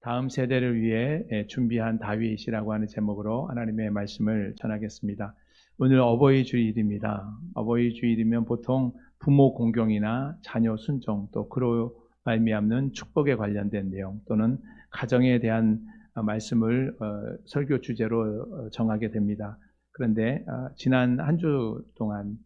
다음 세대를 위해 준비한 다윗이라고 하는 제목으로 하나님의 말씀을 전하겠습니다. 오늘 어버이 주일입니다. 어버이 주일이면 보통 부모 공경이나 자녀 순종, 또 그로 말미암는 축복에 관련된 내용 또는 가정에 대한 말씀을 설교 주제로 정하게 됩니다. 그런데 지난 한 주 동안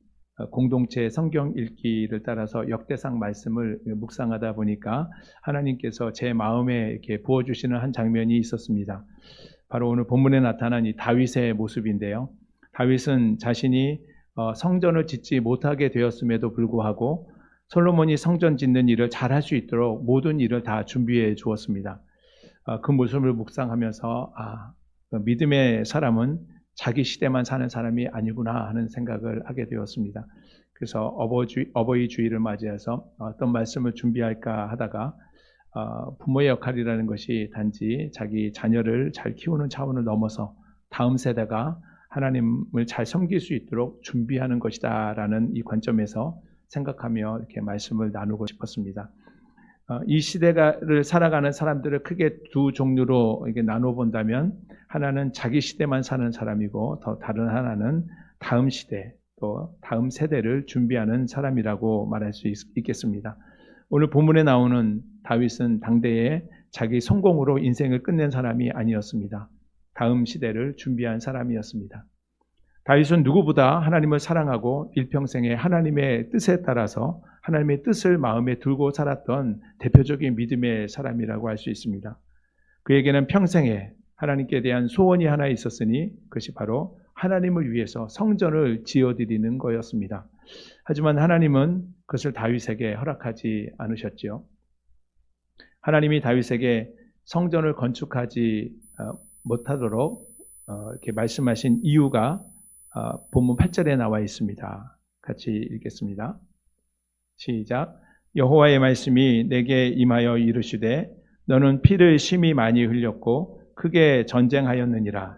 공동체 성경 읽기를 따라서 역대상 말씀을 묵상하다 보니까 하나님께서 제 마음에 이렇게 부어주시는 한 장면이 있었습니다. 바로 오늘 본문에 나타난 이 다윗의 모습인데요. 다윗은 자신이 성전을 짓지 못하게 되었음에도 불구하고 솔로몬이 성전 짓는 일을 잘할 수 있도록 모든 일을 다 준비해 주었습니다. 그 모습을 묵상하면서 믿음의 사람은 자기 시대만 사는 사람이 아니구나 하는 생각을 하게 되었습니다. 그래서 어버이 주일을 맞이해서 어떤 말씀을 준비할까 하다가 부모의 역할이라는 것이 단지 자기 자녀를 잘 키우는 차원을 넘어서 다음 세대가 하나님을 잘 섬길 수 있도록 준비하는 것이다 라는 이 관점에서 생각하며 이렇게 말씀을 나누고 싶었습니다. 이 시대를 살아가는 사람들을 크게 두 종류로 이렇게 나눠 본다면, 하나는 자기 시대만 사는 사람이고 더 다른 하나는 다음 시대 또 다음 세대를 준비하는 사람이라고 말할 수 있겠습니다. 오늘 본문에 나오는 다윗은 당대에 자기 성공으로 인생을 끝낸 사람이 아니었습니다. 다음 시대를 준비한 사람이었습니다. 다윗은 누구보다 하나님을 사랑하고 일평생에 하나님의 뜻에 따라서 하나님의 뜻을 마음에 두고 살았던 대표적인 믿음의 사람이라고 할 수 있습니다. 그에게는 평생에 하나님께 대한 소원이 하나 있었으니 그것이 바로 하나님을 위해서 성전을 지어드리는 거였습니다. 하지만 하나님은 그것을 다윗에게 허락하지 않으셨지요. 하나님이 다윗에게 성전을 건축하지 못하도록 이렇게 말씀하신 이유가 본문 8절에 나와 있습니다. 같이 읽겠습니다. 시작. 여호와의 말씀이 내게 임하여 이르시되 너는 피를 심히 많이 흘렸고 크게 전쟁하였느니라.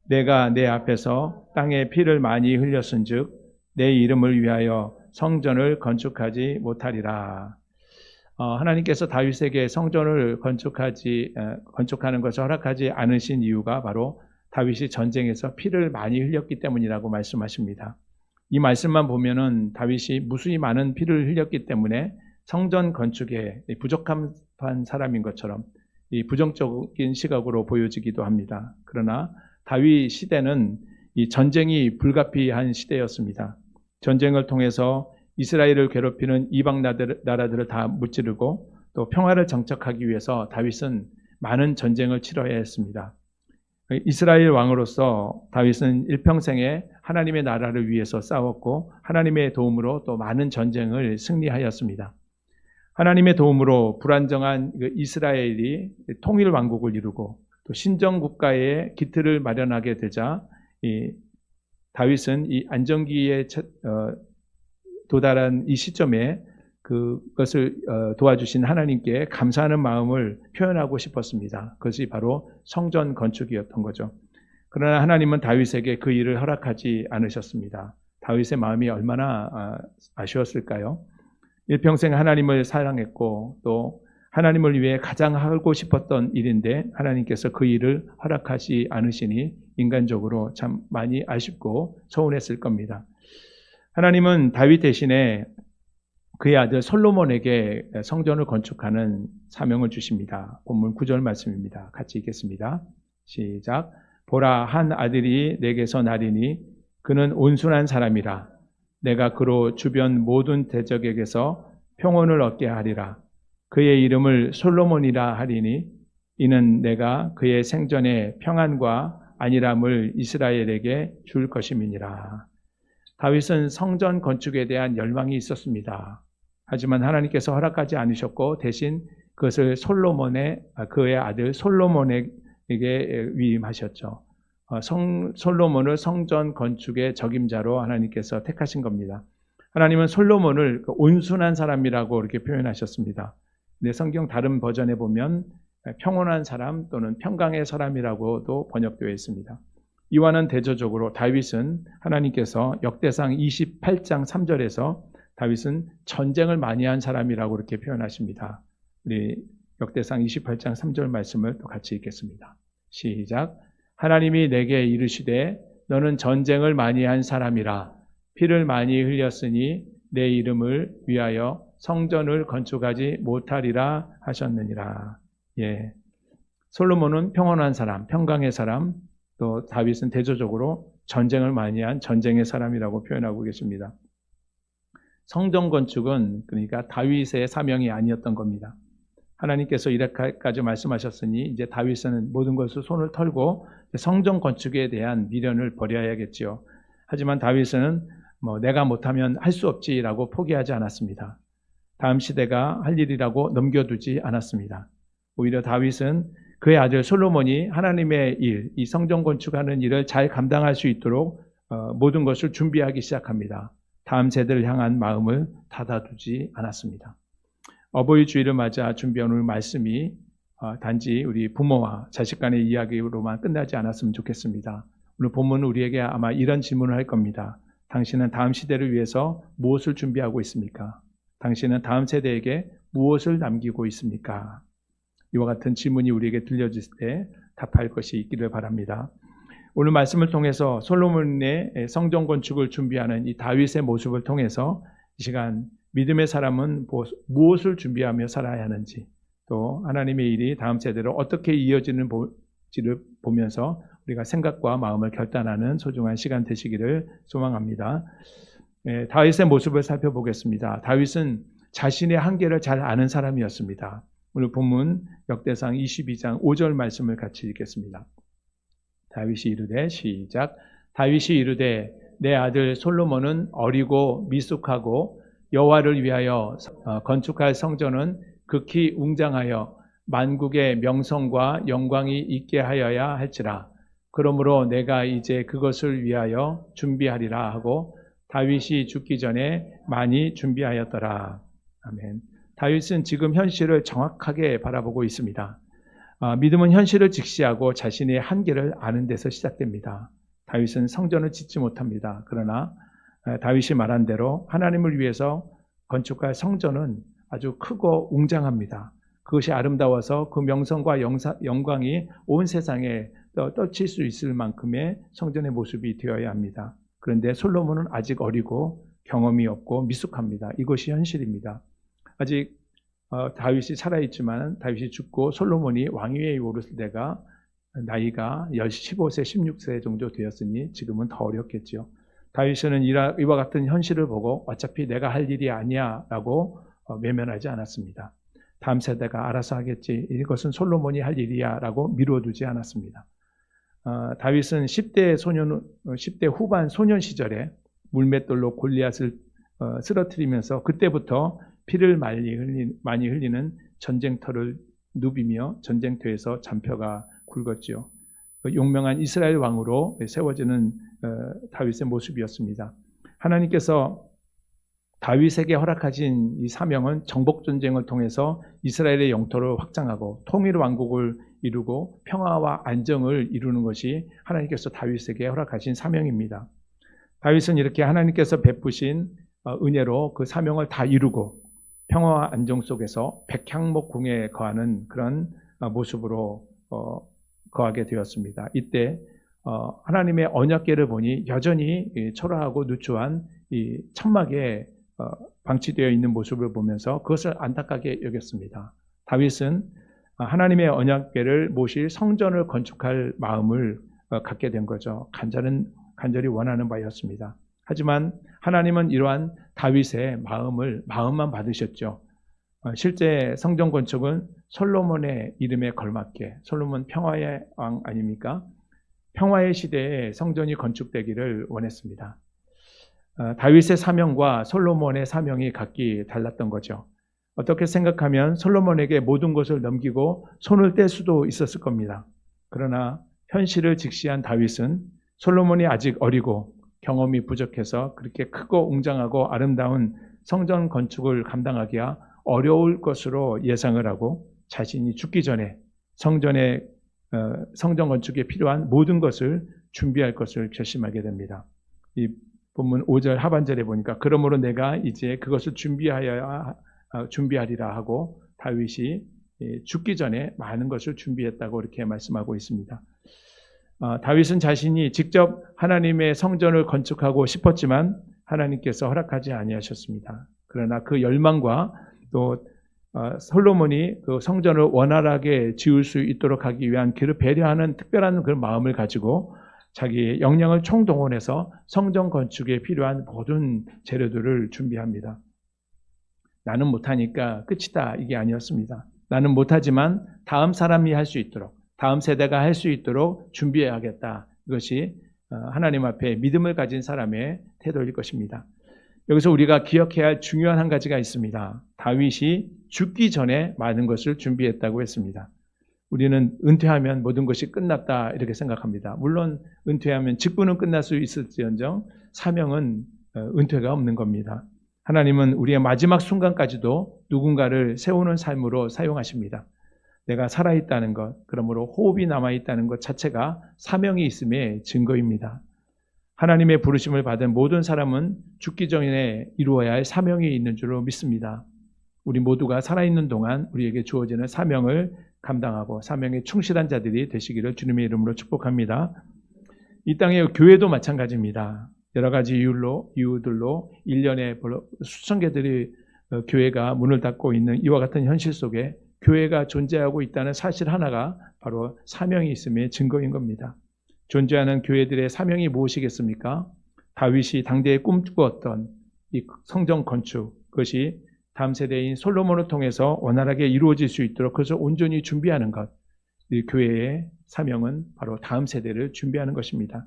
내가 내 앞에서 땅에 피를 많이 흘렸은즉 내 이름을 위하여 성전을 건축하지 못하리라. 하나님께서 다윗에게 성전을 건축하는 것을 허락하지 않으신 이유가 바로 다윗이 전쟁에서 피를 많이 흘렸기 때문이라고 말씀하십니다. 이 말씀만 보면은 다윗이 무수히 많은 피를 흘렸기 때문에 성전 건축에 부족한 사람인 것처럼 이 부정적인 시각으로 보여지기도 합니다. 그러나 다윗 시대는 이 전쟁이 불가피한 시대였습니다. 전쟁을 통해서 이스라엘을 괴롭히는 이방 나라들을 다 무찌르고 또 평화를 정착하기 위해서 다윗은 많은 전쟁을 치러야 했습니다. 이스라엘 왕으로서 다윗은 일평생에 하나님의 나라를 위해서 싸웠고 하나님의 도움으로 또 많은 전쟁을 승리하였습니다. 하나님의 도움으로 불안정한 이스라엘이 통일 왕국을 이루고 또 신정 국가의 기틀을 마련하게 되자 다윗은 이 안정기에 도달한 이 시점에 그것을 도와주신 하나님께 감사하는 마음을 표현하고 싶었습니다. 그것이 바로 성전 건축이었던 거죠. 그러나 하나님은 다윗에게 그 일을 허락하지 않으셨습니다. 다윗의 마음이 얼마나 아쉬웠을까요? 일평생 하나님을 사랑했고 또 하나님을 위해 가장 하고 싶었던 일인데 하나님께서 그 일을 허락하지 않으시니 인간적으로 참 많이 아쉽고 서운했을 겁니다. 하나님은 다윗 대신에 그의 아들 솔로몬에게 성전을 건축하는 사명을 주십니다. 본문 9절 말씀입니다. 같이 읽겠습니다. 시작. 보라, 한 아들이 내게서 나리니 그는 온순한 사람이라. 내가 그로 주변 모든 대적에게서 평온을 얻게 하리라. 그의 이름을 솔로몬이라 하리니 이는 내가 그의 생전에 평안과 안일함을 이스라엘에게 줄 것임이니라. 다윗은 성전 건축에 대한 열망이 있었습니다. 하지만 하나님께서 허락하지 않으셨고 대신 그것을 그의 아들 솔로몬에게 위임하셨죠. 솔로몬을 성전 건축의 적임자로 하나님께서 택하신 겁니다. 하나님은 솔로몬을 온순한 사람이라고 이렇게 표현하셨습니다. 근데 성경 다른 버전에 보면 평온한 사람 또는 평강의 사람이라고도 번역되어 있습니다. 이와는 대조적으로 다윗은 하나님께서 역대상 28장 3절에서 다윗은 전쟁을 많이 한 사람이라고 이렇게 표현하십니다. 우리 역대상 28장 3절 말씀을 또 같이 읽겠습니다. 시작. 하나님이 내게 이르시되 너는 전쟁을 많이 한 사람이라 피를 많이 흘렸으니 내 이름을 위하여 성전을 건축하지 못하리라 하셨느니라. 예. 솔로몬은 평온한 사람, 평강의 사람, 또 다윗은 대조적으로 전쟁을 많이 한 전쟁의 사람이라고 표현하고 계십니다. 성전 건축은 그러니까 다윗의 사명이 아니었던 겁니다. 하나님께서 이렇게까지 말씀하셨으니 이제 다윗은 모든 것을 손을 털고 성전 건축에 대한 미련을 버려야겠지요. 하지만 다윗은 내가 못하면 할 수 없지라고 포기하지 않았습니다. 다음 시대가 할 일이라고 넘겨두지 않았습니다. 오히려 다윗은 그의 아들 솔로몬이 하나님의 일, 이 성전 건축하는 일을 잘 감당할 수 있도록 모든 것을 준비하기 시작합니다. 다음 세대를 향한 마음을 닫아두지 않았습니다. 어버이 주일을 맞아 준비한 오늘 말씀이 단지 우리 부모와 자식 간의 이야기로만 끝나지 않았으면 좋겠습니다. 오늘 본문은 우리에게 아마 이런 질문을 할 겁니다. 당신은 다음 시대를 위해서 무엇을 준비하고 있습니까? 당신은 다음 세대에게 무엇을 남기고 있습니까? 이와 같은 질문이 우리에게 들려질 때 답할 것이 있기를 바랍니다. 오늘 말씀을 통해서 솔로몬의 성전 건축을 준비하는 이 다윗의 모습을 통해서 이 시간 믿음의 사람은 무엇을 준비하며 살아야 하는지, 또 하나님의 일이 다음 세대로 어떻게 이어지는지를 보면서 우리가 생각과 마음을 결단하는 소중한 시간 되시기를 소망합니다. 다윗의 모습을 살펴보겠습니다. 다윗은 자신의 한계를 잘 아는 사람이었습니다. 오늘 본문 역대상 22장 5절 말씀을 같이 읽겠습니다. 다윗이 이르되 시작. 다윗이 이르되 내 아들 솔로몬은 어리고 미숙하고 여호와를 위하여 건축할 성전은 극히 웅장하여 만국의 명성과 영광이 있게 하여야 할지라. 그러므로 내가 이제 그것을 위하여 준비하리라 하고 다윗이 죽기 전에 많이 준비하였더라. 아멘. 다윗은 지금 현실을 정확하게 바라보고 있습니다. 믿음은 현실을 직시하고 자신의 한계를 아는 데서 시작됩니다. 다윗은 성전을 짓지 못합니다. 그러나 다윗이 말한 대로 하나님을 위해서 건축할 성전은 아주 크고 웅장합니다. 그것이 아름다워서 그 명성과 영광이 온 세상에 떨칠 수 있을 만큼의 성전의 모습이 되어야 합니다. 그런데 솔로몬은 아직 어리고 경험이 없고 미숙합니다. 이것이 현실입니다. 아직 다윗이 살아있지만 다윗이 죽고 솔로몬이 왕위에 오르실 때가 나이가 15세, 16세 정도 되었으니 지금은 더 어렵겠죠. 다윗은 이와 같은 현실을 보고 어차피 내가 할 일이 아니야 라고 외면하지 않았습니다. 다음 세대가 알아서 하겠지, 이것은 솔로몬이 할 일이야 라고 미뤄두지 않았습니다. 다윗은 10대 후반 소년 시절에 물맷돌로 골리앗을 쓰러뜨리면서 그때부터 피를 많이 흘리는 전쟁터를 누비며 전쟁터에서 잔표가 굵었지요. 용명한 이스라엘 왕으로 세워지는 다윗의 모습이었습니다. 하나님께서 다윗에게 허락하신 이 사명은 정복전쟁을 통해서 이스라엘의 영토를 확장하고 통일 왕국을 이루고 평화와 안정을 이루는 것이 하나님께서 다윗에게 허락하신 사명입니다. 다윗은 이렇게 하나님께서 베푸신 은혜로 그 사명을 다 이루고 평화와 안정 속에서 백향목궁에 거하는 그런 모습으로 거하게 되었습니다. 이때 하나님의 언약궤를 보니 여전히 초라하고 누추한 이 천막에 방치되어 있는 모습을 보면서 그것을 안타깝게 여겼습니다. 다윗은 하나님의 언약궤를 모실 성전을 건축할 마음을 갖게 된 거죠. 간절히 원하는 바였습니다. 하지만 하나님은 이러한 다윗의 마음만 받으셨죠. 실제 성전 건축은 솔로몬의 이름에 걸맞게, 솔로몬 평화의 왕 아닙니까? 평화의 시대에 성전이 건축되기를 원했습니다. 다윗의 사명과 솔로몬의 사명이 각기 달랐던 거죠. 어떻게 생각하면 솔로몬에게 모든 것을 넘기고 손을 뗄 수도 있었을 겁니다. 그러나 현실을 직시한 다윗은 솔로몬이 아직 어리고 경험이 부족해서 그렇게 크고 웅장하고 아름다운 성전 건축을 감당하기가 어려울 것으로 예상을 하고 자신이 죽기 전에 성전 건축에 필요한 모든 것을 준비할 것을 결심하게 됩니다. 이 본문 5절 하반절에 보니까 그러므로 내가 이제 그것을 준비하리라 하고 다윗이 죽기 전에 많은 것을 준비했다고 이렇게 말씀하고 있습니다. 다윗은 자신이 직접 하나님의 성전을 건축하고 싶었지만 하나님께서 허락하지 아니하셨습니다. 그러나 그 열망과 또 솔로몬이 그 성전을 원활하게 지을 수 있도록 하기 위한 그를 배려하는 특별한 그런 마음을 가지고 자기의 역량을 총동원해서 성전 건축에 필요한 모든 재료들을 준비합니다. 나는 못하니까 끝이다, 이게 아니었습니다. 나는 못하지만 다음 사람이 할 수 있도록, 다음 세대가 할 수 있도록 준비해야겠다. 이것이 하나님 앞에 믿음을 가진 사람의 태도일 것입니다. 여기서 우리가 기억해야 할 중요한 한 가지가 있습니다. 다윗이 죽기 전에 많은 것을 준비했다고 했습니다. 우리는 은퇴하면 모든 것이 끝났다 이렇게 생각합니다. 물론 은퇴하면 직분은 끝날 수 있을지언정 사명은 은퇴가 없는 겁니다. 하나님은 우리의 마지막 순간까지도 누군가를 세우는 삶으로 사용하십니다. 내가 살아있다는 것, 그러므로 호흡이 남아있다는 것 자체가 사명이 있음의 증거입니다. 하나님의 부르심을 받은 모든 사람은 죽기 전에 이루어야 할 사명이 있는 줄로 믿습니다. 우리 모두가 살아있는 동안 우리에게 주어지는 사명을 감당하고 사명에 충실한 자들이 되시기를 주님의 이름으로 축복합니다. 이 땅의 교회도 마찬가지입니다. 여러 가지 이유들로 1년에 수천 개들이 교회가 문을 닫고 있는 이와 같은 현실 속에 교회가 존재하고 있다는 사실 하나가 바로 사명이 있음의 증거인 겁니다. 존재하는 교회들의 사명이 무엇이겠습니까? 다윗이 당대에 꿈꾸었던 이 성전 건축, 그것이 다음 세대인 솔로몬을 통해서 원활하게 이루어질 수 있도록 그것을 온전히 준비하는 것, 이 교회의 사명은 바로 다음 세대를 준비하는 것입니다.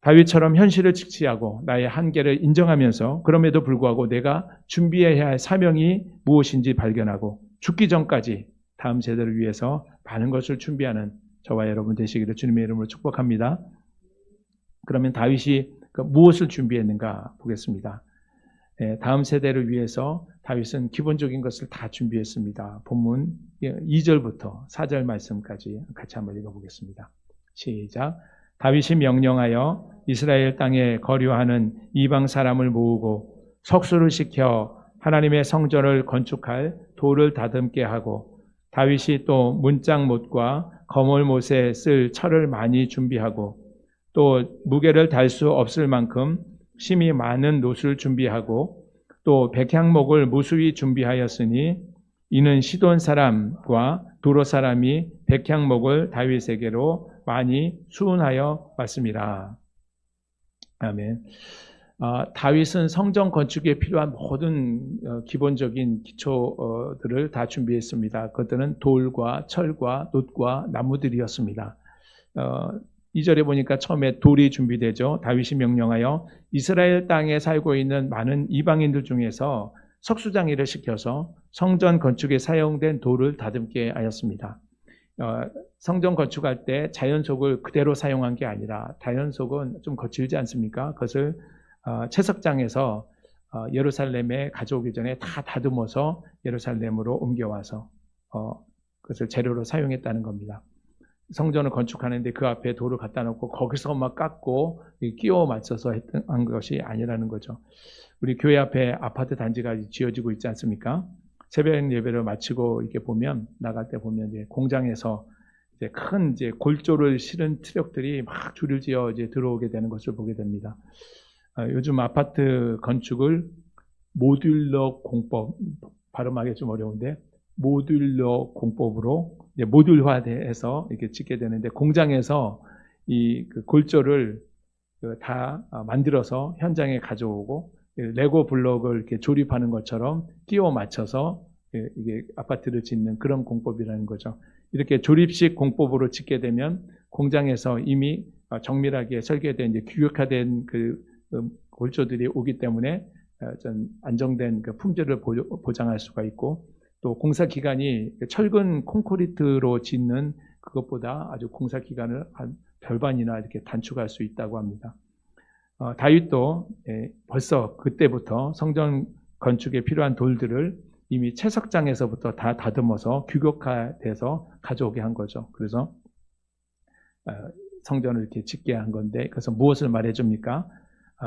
다윗처럼 현실을 직시하고 나의 한계를 인정하면서 그럼에도 불구하고 내가 준비해야 할 사명이 무엇인지 발견하고 죽기 전까지 다음 세대를 위해서 많은 것을 준비하는 저와 여러분 되시기를 주님의 이름으로 축복합니다. 그러면 다윗이 무엇을 준비했는가 보겠습니다. 다음 세대를 위해서 다윗은 기본적인 것을 다 준비했습니다. 본문 2절부터 4절 말씀까지 같이 한번 읽어보겠습니다. 시작. 다윗이 명령하여 이스라엘 땅에 거류하는 이방 사람을 모으고 석수를 시켜 하나님의 성전을 건축할 돌을 다듬게 하고 다윗이 또 문짝못과 거물못에 쓸 철을 많이 준비하고 또 무게를 달 수 없을 만큼 심이 많은 놋을 준비하고 또 백향목을 무수히 준비하였으니 이는 시돈 사람과 두로 사람이 백향목을 다윗에게로 많이 수운하여 왔습니다. 아멘. 다윗은 성전 건축에 필요한 모든 기본적인 기초들을 다 준비했습니다. 그것들은 돌과 철과 놋과 나무들이었습니다. 2절에 보니까 처음에 돌이 준비되죠. 다윗이 명령하여 이스라엘 땅에 살고 있는 많은 이방인들 중에서 석수장의를 시켜서 성전 건축에 사용된 돌을 다듬게 하였습니다. 성전 건축할 때 자연석을 그대로 사용한 게 아니라 자연석은 좀 거칠지 않습니까? 그것을 채석장에서 예루살렘에 가져오기 전에 다 다듬어서 예루살렘으로 옮겨와서 그것을 재료로 사용했다는 겁니다. 성전을 건축하는데 그 앞에 돌을 갖다 놓고 거기서 막 깎고 끼워 맞춰서 한 것이 아니라는 거죠. 우리 교회 앞에 아파트 단지가 지어지고 있지 않습니까? 새벽 예배를 마치고 이렇게 보면 나갈 때 보면 이제 공장에서 이제 큰 이제 골조를 실은 트럭들이 막 줄을 지어 이제 들어오게 되는 것을 보게 됩니다. 요즘 아파트 건축을 모듈러 공법, 발음하기 좀 어려운데 모듈러 공법으로 이제 모듈화해서 이렇게 짓게 되는데 공장에서 이 그 골조를 다 만들어서 현장에 가져오고 레고 블록을 이렇게 조립하는 것처럼 끼워 맞춰서 이게 아파트를 짓는 그런 공법이라는 거죠. 이렇게 조립식 공법으로 짓게 되면 공장에서 이미 정밀하게 설계된 이제 규격화된 그 골조들이 오기 때문에 좀 안정된 그 품질을 보장할 수가 있고 또 공사 기간이 철근 콘크리트로 짓는 그것보다 아주 공사 기간을 한 절반이나 이렇게 단축할 수 있다고 합니다. 다윗도 벌써 그때부터 성전 건축에 필요한 돌들을 이미 채석장에서부터 다 다듬어서 규격화돼서 가져오게 한 거죠. 그래서 성전을 이렇게 짓게 한 건데 그래서 무엇을 말해줍니까?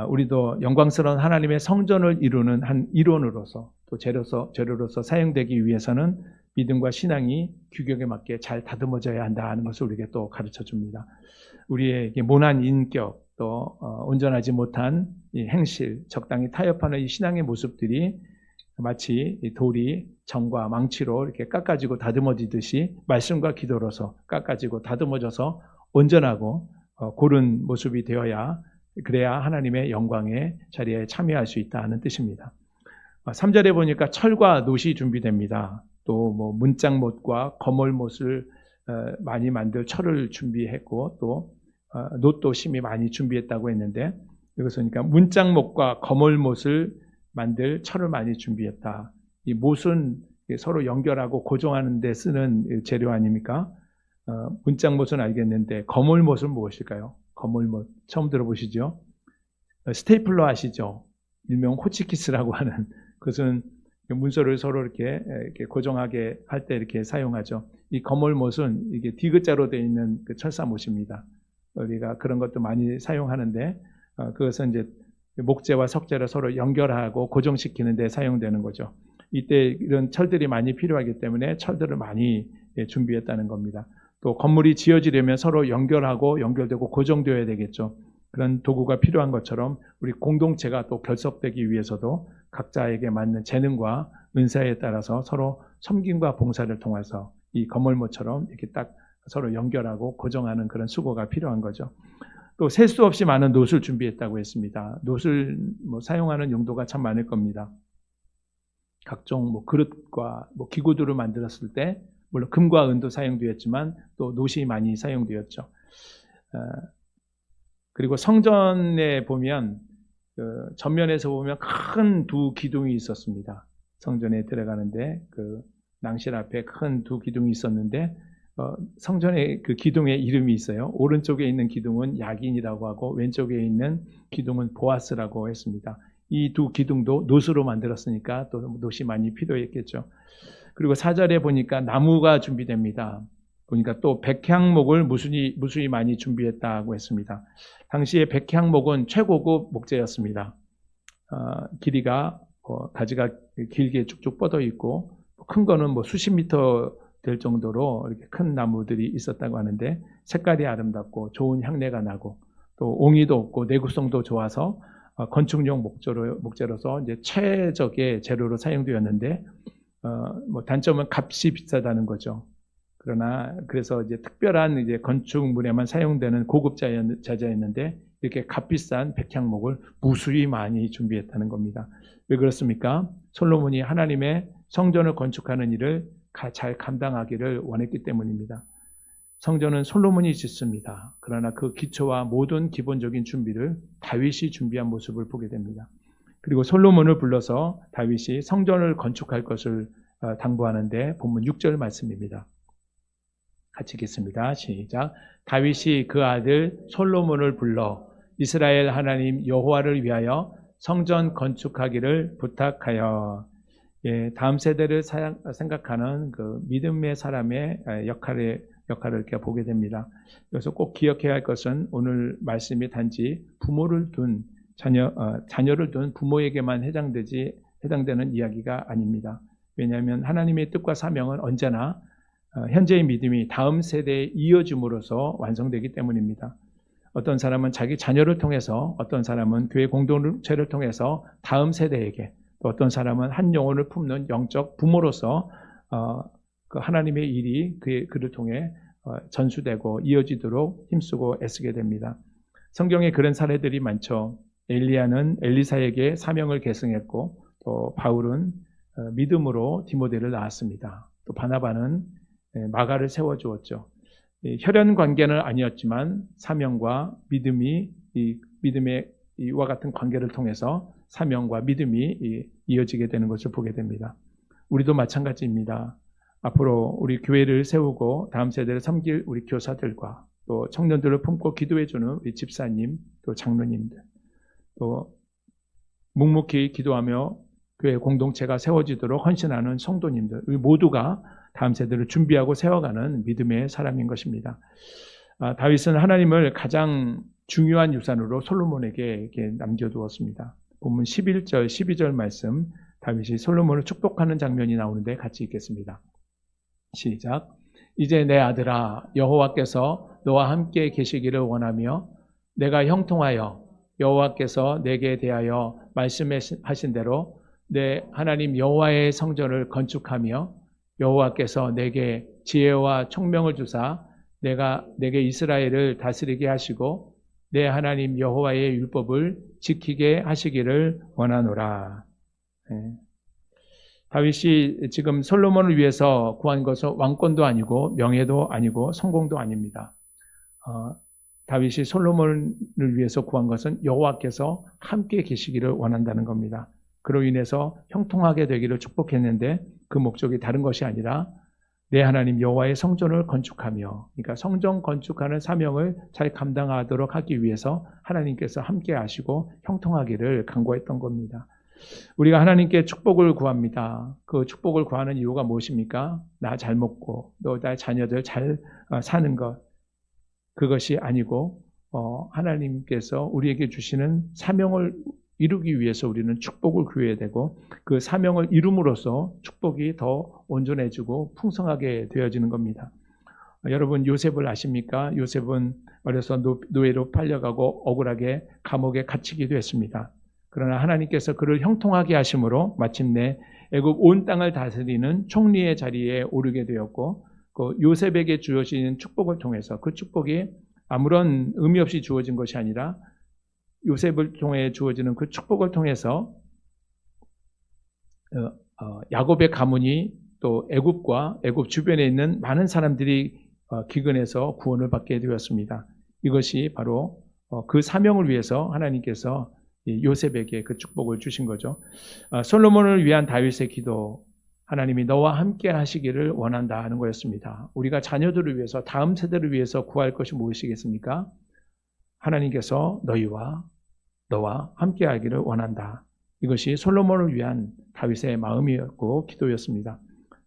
우리도 영광스러운 하나님의 성전을 이루는 한 일원으로서 또 재료로서 사용되기 위해서는 믿음과 신앙이 규격에 맞게 잘 다듬어져야 한다는 것을 우리에게 또 가르쳐 줍니다. 우리의 모난 인격, 또 온전하지 못한 이 행실, 적당히 타협하는 이 신앙의 모습들이 마치 돌이 정과 망치로 이렇게 깎아지고 다듬어지듯이 말씀과 기도로서 깎아지고 다듬어져서 온전하고 고른 모습이 되어야, 그래야 하나님의 영광의 자리에 참여할 수 있다는 뜻입니다. 3절에 보니까 철과 놋이 준비됩니다. 또 문짝못과 거물못을 많이 만들 철을 준비했고, 또 놋도 심히 많이 준비했다고 했는데, 여기서 그러니까 문짝못과 거물못을 만들 철을 많이 준비했다. 이 못은 서로 연결하고 고정하는 데 쓰는 재료 아닙니까? 문짝못은 알겠는데 거물못은 무엇일까요? 거물못 처음 들어보시죠? 스테이플러 아시죠? 일명 호치키스라고 하는, 그것은 문서를 서로 이렇게 고정하게 할 때 이렇게 사용하죠. 이 거물못은 이게 디귿자로 되어 있는 그 철사못입니다. 우리가 그런 것도 많이 사용하는데, 그것은 이제 목재와 석재를 서로 연결하고 고정시키는 데 사용되는 거죠. 이때 이런 철들이 많이 필요하기 때문에 철들을 많이 준비했다는 겁니다. 또 건물이 지어지려면 서로 연결하고 연결되고 고정되어야 되겠죠. 그런 도구가 필요한 것처럼 우리 공동체가 또 결속되기 위해서도 각자에게 맞는 재능과 은사에 따라서 서로 섬김과 봉사를 통해서 이 거물못처럼 이렇게 딱 서로 연결하고 고정하는 그런 수고가 필요한 거죠. 또 셀 수 없이 많은 놋을 준비했다고 했습니다. 놋을 사용하는 용도가 참 많을 겁니다. 각종 그릇과 기구들을 만들었을 때 물론 금과 은도 사용되었지만 또 놋이 많이 사용되었죠. 그리고 성전에 보면 전면에서 보면 큰 두 기둥이 있었습니다. 성전에 들어가는데 그 낭실 앞에 큰 두 기둥이 있었는데 성전의 그 기둥의 이름이 있어요. 오른쪽에 있는 기둥은 야긴이라고 하고 왼쪽에 있는 기둥은 보아스라고 했습니다. 이 두 기둥도 놋으로 만들었으니까 또 놋이 많이 필요했겠죠. 그리고 4절에 보니까 나무가 준비됩니다. 보니까 또 백향목을 무수히 많이 준비했다고 했습니다. 당시에 백향목은 최고급 목재였습니다. 길이가 가지가 길게 쭉쭉 뻗어 있고 큰 거는 수십 미터 될 정도로 이렇게 큰 나무들이 있었다고 하는데 색깔이 아름답고 좋은 향내가 나고 또 옹이도 없고 내구성도 좋아서 건축용 목재로서 이제 최적의 재료로 사용되었는데 단점은 값이 비싸다는 거죠. 그래서 이제 특별한 이제 건축물에만 사용되는 고급 자재였는데 이렇게 값비싼 백향목을 무수히 많이 준비했다는 겁니다. 왜 그렇습니까? 솔로몬이 하나님의 성전을 건축하는 일을 잘 감당하기를 원했기 때문입니다. 성전은 솔로몬이 짓습니다. 그러나 그 기초와 모든 기본적인 준비를 다윗이 준비한 모습을 보게 됩니다. 그리고 솔로몬을 불러서 다윗이 성전을 건축할 것을 당부하는데 본문 6절 말씀입니다. 같이 읽겠습니다. 시작. 다윗이 그 아들 솔로몬을 불러 이스라엘 하나님 여호와를 위하여 성전 건축하기를 부탁하여. 다음 세대를 생각하는 그 믿음의 사람의 역할을 이렇게 보게 됩니다. 그래서 꼭 기억해야 할 것은 오늘 말씀이 단지 부모를 둔 자녀를 둔 부모에게만 해당되는 이야기가 아닙니다. 왜냐하면 하나님의 뜻과 사명은 언제나 현재의 믿음이 다음 세대에 이어짐으로써 완성되기 때문입니다. 어떤 사람은 자기 자녀를 통해서, 어떤 사람은 교회 공동체를 통해서 다음 세대에게, 또 어떤 사람은 한 영혼을 품는 영적 부모로서 그 하나님의 일이 그를 통해 전수되고 이어지도록 힘쓰고 애쓰게 됩니다. 성경에 그런 사례들이 많죠. 엘리야는 엘리사에게 사명을 계승했고, 또 바울은 믿음으로 디모데를 낳았습니다. 또 바나바는 마가를 세워주었죠. 혈연 관계는 아니었지만 사명과 믿음이 믿음의 이와 같은 관계를 통해서 사명과 믿음이 이어지게 되는 것을 보게 됩니다. 우리도 마찬가지입니다. 앞으로 우리 교회를 세우고 다음 세대를 섬길 우리 교사들과 또 청년들을 품고 기도해주는 우리 집사님, 또 장로님들, 또 묵묵히 기도하며 교회 공동체가 세워지도록 헌신하는 성도님들, 우리 모두가 다음 세대를 준비하고 세워가는 믿음의 사람인 것입니다. 다윗은 하나님을 가장 중요한 유산으로 솔로몬에게 이렇게 남겨두었습니다. 본문 11절, 12절 말씀, 다윗이 솔로몬을 축복하는 장면이 나오는데 같이 읽겠습니다. 시작. 이제 내 아들아, 여호와께서 너와 함께 계시기를 원하며 내가 형통하여 여호와께서 내게 대하여 말씀하신 대로 내 하나님 여호와의 성전을 건축하며 여호와께서 내게 지혜와 총명을 주사 내게 이스라엘을 다스리게 하시고 내 하나님 여호와의 율법을 지키게 하시기를 원하노라. 다윗이 지금 솔로몬을 위해서 구한 것은 왕권도 아니고 명예도 아니고 성공도 아닙니다. 다윗이 솔로몬을 위해서 구한 것은 여호와께서 함께 계시기를 원한다는 겁니다. 그로 인해서 형통하게 되기를 축복했는데 그 목적이 다른 것이 아니라 내 하나님 여호와의 성전을 건축하며, 그러니까 성전 건축하는 사명을 잘 감당하도록 하기 위해서 하나님께서 함께 하시고 형통하기를 간구했던 겁니다. 우리가 하나님께 축복을 구합니다. 그 축복을 구하는 이유가 무엇입니까? 나 잘 먹고 또 나의 자녀들 잘 사는 것, 그것이 아니고 하나님께서 우리에게 주시는 사명을 이루기 위해서 우리는 축복을 구해야 되고 그 사명을 이룸으로써 축복이 더 온전해지고 풍성하게 되어지는 겁니다. 여러분 요셉을 아십니까? 요셉은 어려서 노예로 팔려가고 억울하게 감옥에 갇히기도 했습니다. 그러나 하나님께서 그를 형통하게 하심으로 마침내 애굽 온 땅을 다스리는 총리의 자리에 오르게 되었고 그 요셉에게 주어진 축복을 통해서 그 축복이 아무런 의미 없이 주어진 것이 아니라 요셉을 통해 주어지는 그 축복을 통해서 야곱의 가문이 또 애굽과 애굽 주변에 있는 많은 사람들이 기근해서 구원을 받게 되었습니다. 이것이 바로 그 사명을 위해서 하나님께서 요셉에게 그 축복을 주신 거죠. 솔로몬을 위한 다윗의 기도, 하나님이 너와 함께 하시기를 원한다 하는 거였습니다. 우리가 자녀들을 위해서, 다음 세대를 위해서 구할 것이 무엇이겠습니까? 하나님께서 너와 함께 하기를 원한다. 이것이 솔로몬을 위한 다윗의 마음이었고 기도였습니다.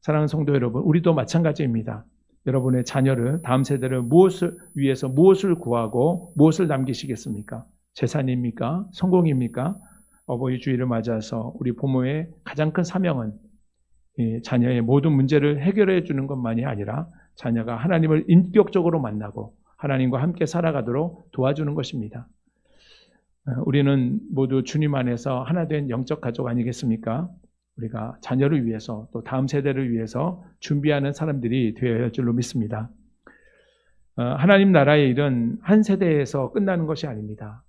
사랑하는 성도 여러분, 우리도 마찬가지입니다. 여러분의 자녀를, 다음 세대를 무엇을 위해서 무엇을 구하고 무엇을 남기시겠습니까? 재산입니까? 성공입니까? 어버이 주일을 맞아서 우리 부모의 가장 큰 사명은 자녀의 모든 문제를 해결해 주는 것만이 아니라 자녀가 하나님을 인격적으로 만나고 하나님과 함께 살아가도록 도와주는 것입니다. 우리는 모두 주님 안에서 하나 된 영적 가족 아니겠습니까? 우리가 자녀를 위해서 또 다음 세대를 위해서 준비하는 사람들이 되어야 할 줄로 믿습니다. 하나님 나라의 일은 한 세대에서 끝나는 것이 아닙니다.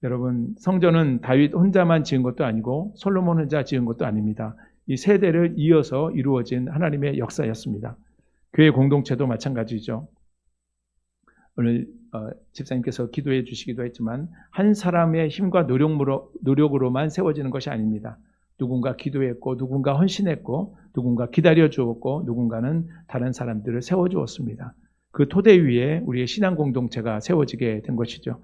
여러분, 성전은 다윗 혼자만 지은 것도 아니고 솔로몬 혼자 지은 것도 아닙니다. 이 세대를 이어서 이루어진 하나님의 역사였습니다. 교회 공동체도 마찬가지죠. 오늘 집사님께서 기도해 주시기도 했지만 한 사람의 힘과 노력으로만 세워지는 것이 아닙니다. 누군가 기도했고 누군가 헌신했고 누군가 기다려 주었고 누군가는 다른 사람들을 세워주었습니다. 그 토대 위에 우리의 신앙 공동체가 세워지게 된 것이죠.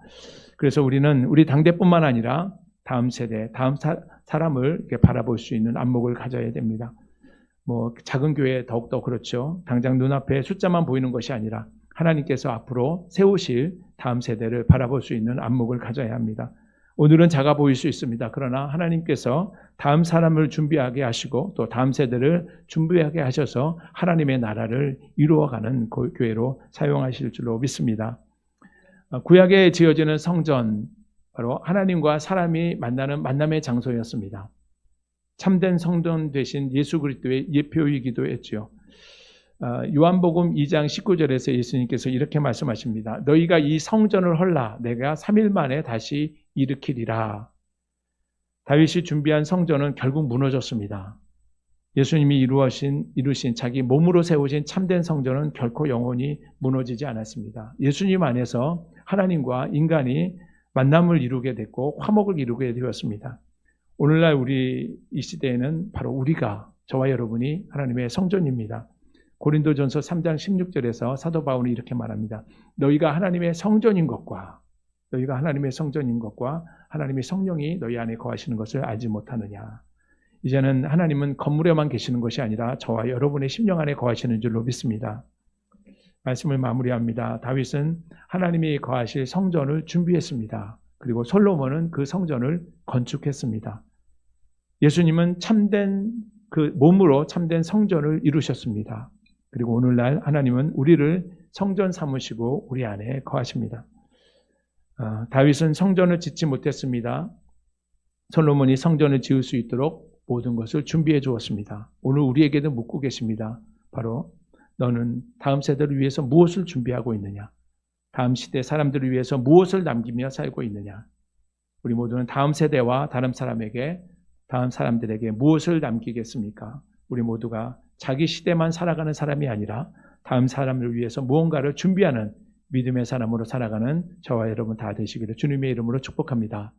그래서 우리는 우리 당대뿐만 아니라 다음 세대, 다음 사람을 이렇게 바라볼 수 있는 안목을 가져야 됩니다. 작은 교회 더욱더 그렇죠. 당장 눈앞에 숫자만 보이는 것이 아니라 하나님께서 앞으로 세우실 다음 세대를 바라볼 수 있는 안목을 가져야 합니다. 오늘은 작아 보일 수 있습니다. 그러나 하나님께서 다음 사람을 준비하게 하시고 또 다음 세대를 준비하게 하셔서 하나님의 나라를 이루어가는 교회로 사용하실 줄로 믿습니다. 구약에 지어지는 성전, 바로 하나님과 사람이 만나는 만남의 장소였습니다. 참된 성전 되신 예수 그리스도의 예표이기도 했죠. 요한복음 2장 19절에서 예수님께서 이렇게 말씀하십니다. 너희가 이 성전을 헐라 내가 3일 만에 다시 일으키리라. 다윗이 준비한 성전은 결국 무너졌습니다. 예수님이 이루신 자기 몸으로 세우신 참된 성전은 결코 영원히 무너지지 않았습니다. 예수님 안에서 하나님과 인간이 만남을 이루게 됐고 화목을 이루게 되었습니다. 오늘날 우리 이 시대에는 바로 우리가, 저와 여러분이 하나님의 성전입니다. 고린도전서 3장 16절에서 사도 바울이 이렇게 말합니다. 너희가 하나님의 성전인 것과 하나님의 성령이 너희 안에 거하시는 것을 알지 못하느냐. 이제는 하나님은 건물에만 계시는 것이 아니라 저와 여러분의 심령 안에 거하시는 줄로 믿습니다. 말씀을 마무리합니다. 다윗은 하나님이 거하실 성전을 준비했습니다. 그리고 솔로몬은 그 성전을 건축했습니다. 예수님은 참된 그 몸으로 참된 성전을 이루셨습니다. 그리고 오늘날 하나님은 우리를 성전 삼으시고 우리 안에 거하십니다. 다윗은 성전을 짓지 못했습니다. 솔로몬이 성전을 지을 수 있도록 모든 것을 준비해 주었습니다. 오늘 우리에게도 묻고 계십니다. 바로 너는 다음 세대를 위해서 무엇을 준비하고 있느냐? 다음 시대 사람들을 위해서 무엇을 남기며 살고 있느냐? 우리 모두는 다음 세대와 다른 사람들에게 무엇을 남기겠습니까? 우리 모두가 자기 시대만 살아가는 사람이 아니라 다음 사람을 위해서 무언가를 준비하는 믿음의 사람으로 살아가는 저와 여러분 다 되시기를 주님의 이름으로 축복합니다.